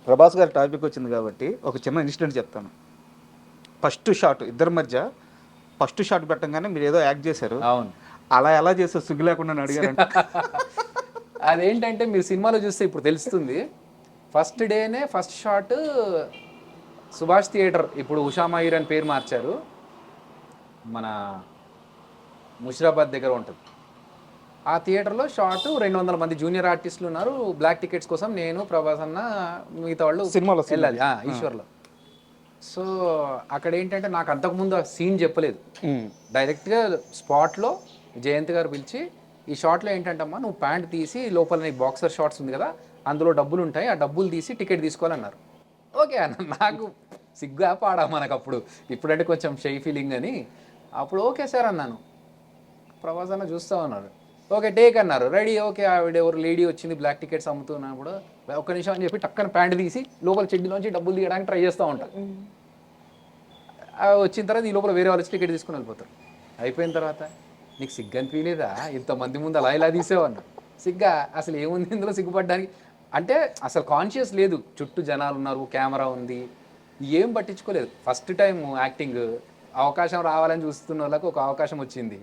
ప్రభాస్ గారి టాపిక్ వచ్చింది కాబట్టి ఒక చిన్న ఇన్సిడెంట్ చెప్తాను. ఫస్ట్ షాట్ ఇద్దరి మధ్య ఫస్ట్ షాట్ పెట్టంగానే మీరు ఏదో యాక్ట్ చేశారు. అవును. అలా ఎలా చేస్తారు సిగ్గు లేకుండా అని అడిగారంట. అదేంటంటే మీరు సినిమాలో చూస్తే ఇప్పుడు తెలుస్తుంది. ఫస్ట్ డేనే ఫస్ట్ షాట్ సుభాష్ థియేటర్, ఇప్పుడు ఉషా మయూర్ అని పేరు మార్చారు, మన ముషిరాబాద్ దగ్గర ఉంటుంది. ఆ థియేటర్లో షాట్ 200 మంది జూనియర్ ఆర్టిస్టులు ఉన్నారు. బ్లాక్ టికెట్స్ కోసం నేను, ప్రభాస్ అన్న, మిగతా వాళ్ళు సినిమాలో వెళ్ళాలి ఈశ్వర్లో. సో అక్కడ ఏంటంటే నాకు అంతకుముందు ఆ సీన్ చెప్పలేదు. డైరెక్ట్గా స్పాట్లో జయంత్ గారు పిలిచి, ఈ షాట్లో ఏంటంటమ్మా నువ్వు ప్యాంట్ తీసి లోపల నీ బాక్సర్ షార్ట్స్ ఉంది కదా, అందులో డబ్బులు ఉంటాయి, ఆ డబ్బులు తీసి టికెట్ తీసుకోవాలన్నారు. ఓకే అన్న, నాకు సిగ్గా పాడా మనకు అప్పుడు, ఇప్పుడంటే కొంచెం షై ఫీలింగ్ అని. అప్పుడు ఓకే సార్ అన్నాను. ప్రభాస్ అన్న చూస్తూ ఉన్నారు. ఓకే టేక్ అన్నారు. రెడీ. ఓకే ఆవిడ ఎవరు లేడీ వచ్చింది బ్లాక్ టికెట్స్ అమ్ముతున్నా కూడా, ఒక్క నిమిషం అని చెప్పి టక్కన ప్యాంట్ తీసి లోపల చెడ్డీలోంచి డబ్బులు తీయడానికి ట్రై చేస్తూ ఉంటారు. వచ్చిన తర్వాత ఈ లోపల వేరే వాళ్ళు టికెట్ తీసుకుని వెళ్ళిపోతారు. అయిపోయిన తర్వాత నీకు సిగ్గు అనిపించలేదా, ఇంతమంది ముందు అలా ఇలా తీసేవన్నా? సిగ్గా అసలు ఏముంది ఇందులో సిగ్గుపడ్డానికి? అంటే అసలు కాన్షియస్ లేదు, చుట్టూ జనాలు ఉన్నారు, కెమెరా ఉంది, ఏం పట్టించుకోలేదు. ఫస్ట్ టైం యాక్టింగ్ అవకాశం రావాలని చూస్తున్న వాళ్ళకి ఒక అవకాశం వచ్చింది.